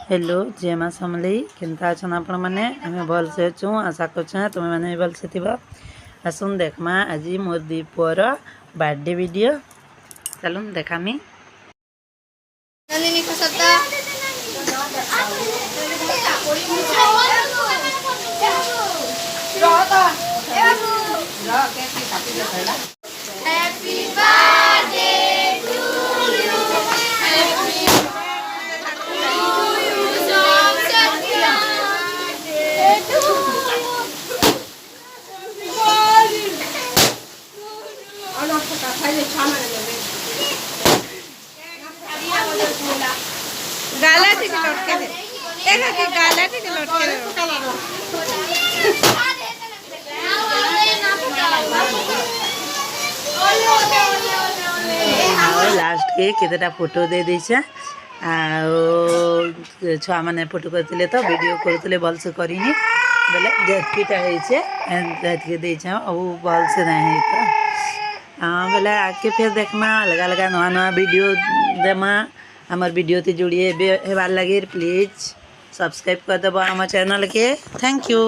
Hello जय माँ समलेई केनता अछन आपण माने हमें भल से अछू आशा कर तुम मैंने भल से थी आसुन देखमा आज मोर दीपुर बर्थडे वीडियो चलुन देखामी गाला ठीक लटके दे देखा कि गाला ठीक लटके दे लास्ट के केतेटा फोटो दे देछे छुआ मैंने फोटो करते तो वीडियो करते भल से करनी बोले जेतकीटा होती देछे भल से नहीं तो हाँ बोले आगे फिर देखमा अलग अलग नुआ नुआ वीडियो देमा हमार वीडियो ते जोड़िए हेबार लगे प्लीज सब्सक्राइब कर देव आम चैनल के थैंक यू।